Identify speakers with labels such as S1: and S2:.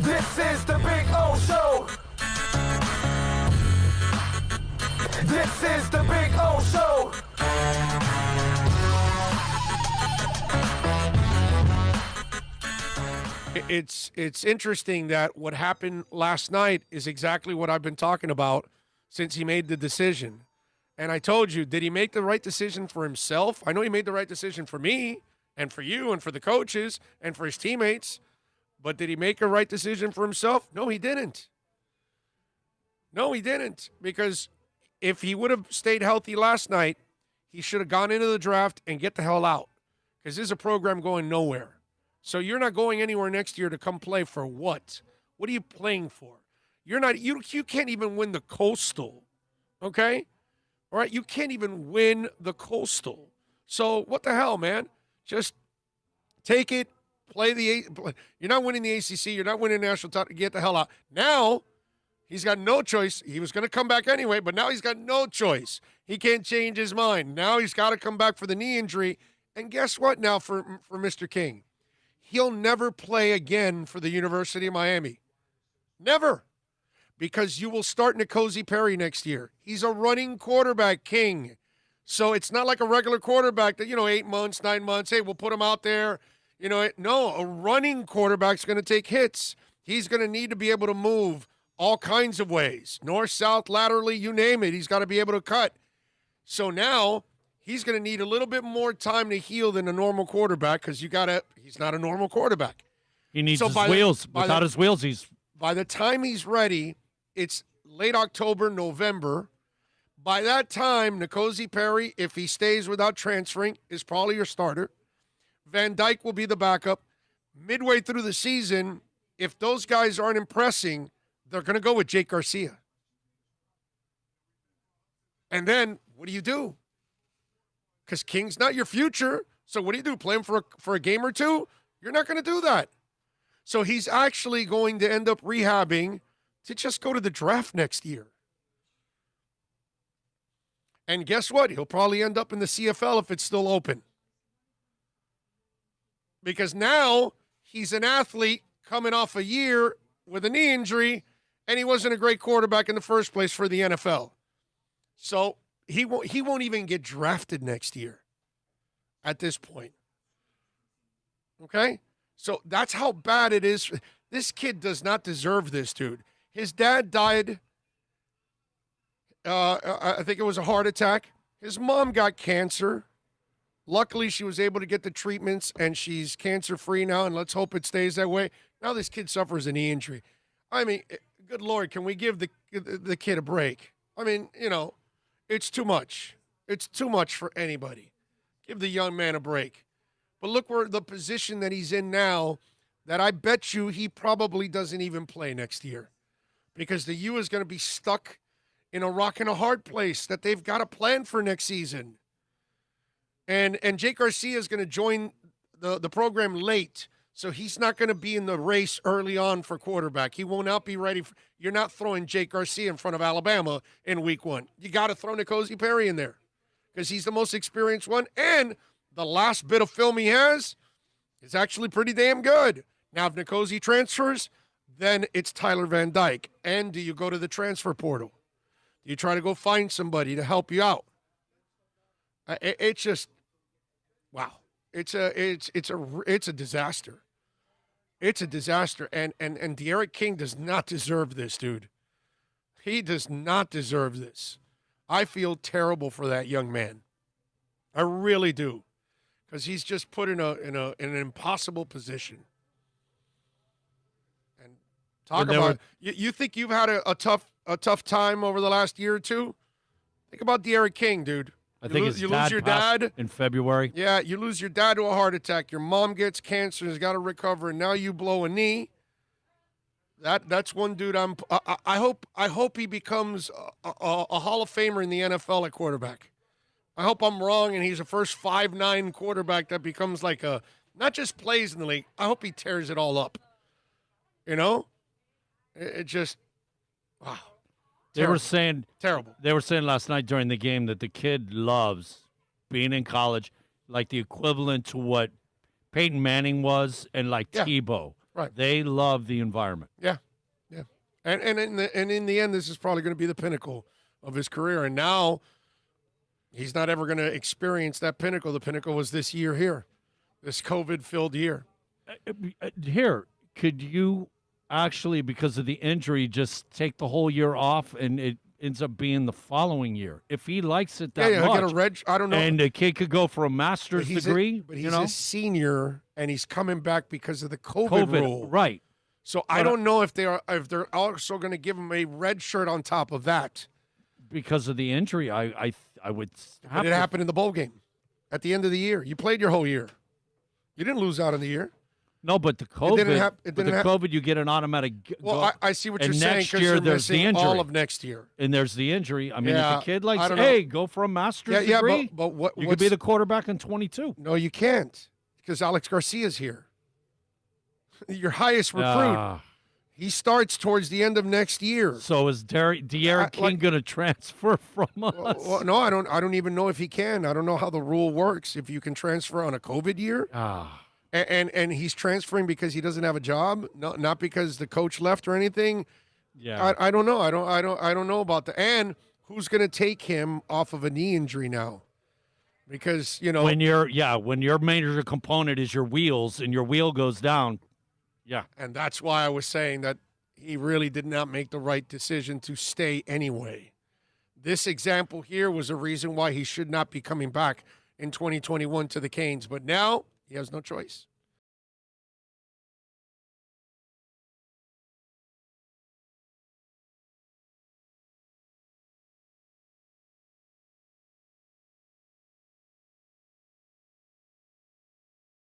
S1: This is the Big O Show. This is the Big O Show.
S2: It's interesting that what happened last night is exactly what I've been talking about since he made the decision. And I told you, did he make the right decision for himself? I know he made the right decision for me and for you and for the coaches and for his teammates. But did he make a right decision for himself? No, he didn't. No, he didn't. Because if he would have stayed healthy last night, he should have gone into the draft and get the hell out. Because this is a program going nowhere. So you're not going anywhere next year to come play for what? What are you playing for? You're not. You can't even win the Coastal, okay? All right, you can't even win the Coastal. So what the hell, man? Just take it, play the. You're not winning the ACC. You're not winning the national title. Get the hell out. Now he's got no choice. He was going to come back anyway, but now he's got no choice. He can't change his mind. Now he's got to come back for the knee injury. And guess what? Now for Mr. King. He'll never play again for the University of Miami. Never. Because you will start N'Kosi Perry next year. He's a running quarterback, King. So it's not like a regular quarterback that, 8 months, 9 months, hey, we'll put him out there. No, a running quarterback's going to take hits. He's going to need to be able to move all kinds of ways. North, south, laterally, you name it. He's got to be able to cut. So now he's going to need a little bit more time to heal than a normal quarterback because he's not a normal quarterback.
S3: He needs his wheels. Without his wheels,
S2: by the time he's ready, it's late October, November. By that time, N'Kosi Perry, if he stays without transferring, is probably your starter. Van Dyke will be the backup. Midway through the season, if those guys aren't impressing, they're going to go with Jake Garcia. And then, what do? Because King's not your future. So what do? Play him for a game or two? You're not going to do that. So he's actually going to end up rehabbing to just go to the draft next year. And guess what? He'll probably end up in the CFL if it's still open. Because now he's an athlete coming off a year with a knee injury, and he wasn't a great quarterback in the first place for the NFL. So he won't even get drafted next year at this point. Okay? So that's how bad it is. This kid does not deserve this, dude. His dad died, I think it was a heart attack. His mom got cancer. Luckily, she was able to get the treatments, and she's cancer-free now, and let's hope it stays that way. Now this kid suffers a knee injury. I mean, good Lord, can we give the kid a break? I mean, it's too much. It's too much for anybody. Give the young man a break. But look where the position that he's in now, that I bet you he probably doesn't even play next year. Because the U is going to be stuck in a rock and a hard place that they've got to plan for next season. And Jake Garcia is going to join the program late, so he's not going to be in the race early on for quarterback. He will not be ready. You're not throwing Jake Garcia in front of Alabama in week 1. You got to throw N'Kosi Perry in there because he's the most experienced one, and the last bit of film he has is actually pretty damn good. Now, if N'Kosi transfers, then it's Tyler Van Dyke. And do you go to the transfer portal? Do you try to go find somebody to help you out? It's just, wow. It's a disaster. It's a disaster. And D'Eriq King does not deserve this, dude. He does not deserve this. I feel terrible for that young man. I really do. Because he's just put in an impossible position. And talk about you think you've had a tough time over the last year or two? Think about D'Eriq King, dude.
S3: I think you lose your dad in February.
S2: Yeah, you lose your dad to a heart attack. Your mom gets cancer and has got to recover, and now you blow a knee. That's one dude. I hope he becomes a Hall of Famer in the NFL at quarterback. I hope I'm wrong, and he's a first 5'9" quarterback that becomes like not just plays in the league. I hope he tears it all up. It just wow.
S3: They were saying
S2: terrible.
S3: They were saying last night during the game that the kid loves being in college, like the equivalent to what Peyton Manning was and like Tebow.
S2: Right.
S3: They love the environment.
S2: Yeah, yeah. And in the end, this is probably going to be the pinnacle of his career. And now he's not ever going to experience that pinnacle. The pinnacle was this year here, this COVID-filled year.
S3: Here, could you actually, because of the injury, just take the whole year off and it ends up being the following year? If he likes it that
S2: Yeah,
S3: much.
S2: get a red. I don't know.
S3: And a kid could go for a master's degree.
S2: But he's a senior, and he's coming back because of the COVID rule.
S3: Right.
S2: So I don't know if they're also going to give him a red shirt on top of that.
S3: Because of the injury, I would have
S2: But it happened in the bowl game at the end of the year. You played your whole year. You didn't lose out in the year.
S3: No, but the COVID,
S2: COVID,
S3: you get an automatic.
S2: Well, I see what you're saying.
S3: Next year, there's the injury.
S2: All of next year,
S3: and there's the injury. I mean,
S2: Yeah,
S3: if a kid likes,
S2: I don't know.
S3: hey, go for a master's degree.
S2: But what
S3: you could be the quarterback in 22.
S2: No, you can't, because Alex Garcia's here. Your highest recruit. He starts towards the end of next year.
S3: So is De'Aaron King going to transfer from us?
S2: Well, no, I don't even know if he can. I don't know how the rule works. If you can transfer on a COVID year. And he's transferring because he doesn't have a job, not because the coach left or anything.
S3: Yeah,
S2: I don't know. I don't know about that. And who's going to take him off of a knee injury now? Because
S3: when your major component is your wheels and your wheel goes down,
S2: and that's why I was saying that he really did not make the right decision to stay anyway. This example here was a reason why he should not be coming back in 2021 to the Canes, but now he has no choice.